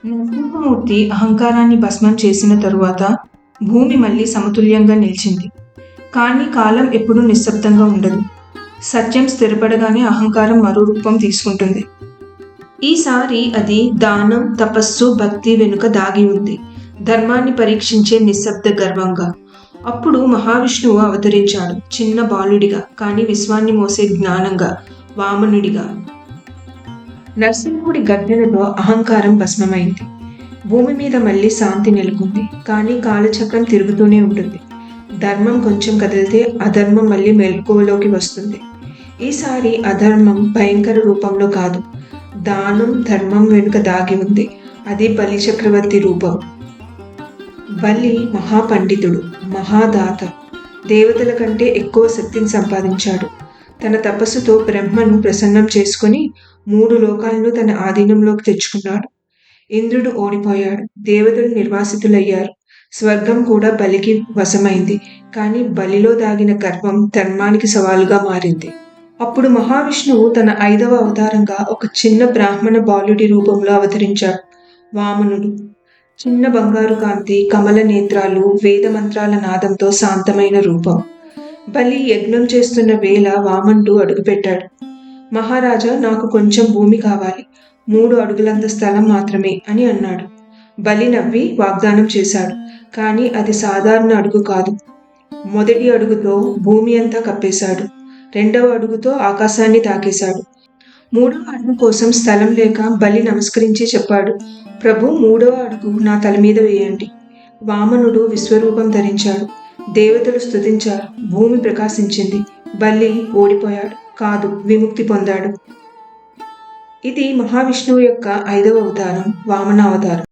నరసింహమూర్తి అహంకారాన్ని భస్మం చేసిన తరువాత భూమి మళ్ళీ సమతుల్యంగా నిలిచింది. కానీ కాలం ఎప్పుడూ నిశ్శబ్దంగా ఉండదు. సత్యం స్థిరపడగానే అహంకారం మరో రూపం తీసుకుంటుంది. ఈసారి అది దానం, తపస్సు, భక్తి వెనుక దాగి ఉంది. ధర్మాన్ని పరీక్షించే నిశ్శబ్ద గర్వంగా. అప్పుడు మహావిష్ణువు అవతరించాడు. చిన్న బాలుడిగా, కానీ విశ్వాన్ని మోసే జ్ఞానంగా, వామనుడిగా. నరసింహుడి గర్జనలో అహంకారం భస్మమైంది. భూమి మీద మళ్ళీ శాంతి నెలకొంది. కానీ కాలచక్రం తిరుగుతూనే ఉంటుంది. ధర్మం కొంచెం కదిలితే అధర్మం మళ్ళీ మెలకువలోకి వస్తుంది. ఈసారి అధర్మం భయంకర రూపంలో కాదు, దానం, ధర్మం వెనుక దాగి ఉంది. అది బలి చక్రవర్తి రూపం. బలి మహాపండితుడు, మహాదాత. దేవతల కంటే ఎక్కువ శక్తిని సంపాదించాడు. తన తపస్సుతో బ్రహ్మను ప్రసన్నం చేసుకుని 3 లోకాలను తన ఆధీనంలోకి తెచ్చుకున్నాడు. ఇంద్రుడు ఓడిపోయాడు. దేవతలు నిర్వాసితులయ్యారు. స్వర్గం కూడా బలికి వశమైంది. కానీ బలిలో దాగిన గర్వం ధర్మానికి సవాలుగా మారింది. అప్పుడు మహావిష్ణువు తన 5వ అవతారంగా ఒక చిన్న బ్రాహ్మణ బాలుడి రూపంలో అవతరించాడు. వామనుడు. చిన్న బంగారు కాంతి, కమల నేత్రాలు, వేద మంత్రాల నాదంతో శాంతమైన రూపం. బలి యజ్ఞం చేస్తున్న వేళ వామనుడు అడుగుపెట్టాడు. మహారాజా, నాకు కొంచెం భూమి కావాలి, 3 అడుగులంత స్థలం మాత్రమే అని అన్నాడు. బలి నవ్వి వాగ్దానం చేశాడు. కానీ అది సాధారణ అడుగు కాదు. మొదటి అడుగుతో భూమి అంతా కప్పేశాడు. 2వ అడుగుతో ఆకాశాన్ని తాకేశాడు. 3వ అడుగు కోసం స్థలం లేక బలి నమస్కరించి చెప్పాడు, ప్రభు, 3వ అడుగు నా తల మీద వేయండి. వామనుడు విశ్వరూపం ధరించాడు. దేవతలు స్తుతించారు. భూమి ప్రకాశించింది. బలి ఓడిపోయాడు కాదు, విముక్తి పొందాడు. ఇది మహావిష్ణువు యొక్క 5వ అవతారం, వామనావతారం.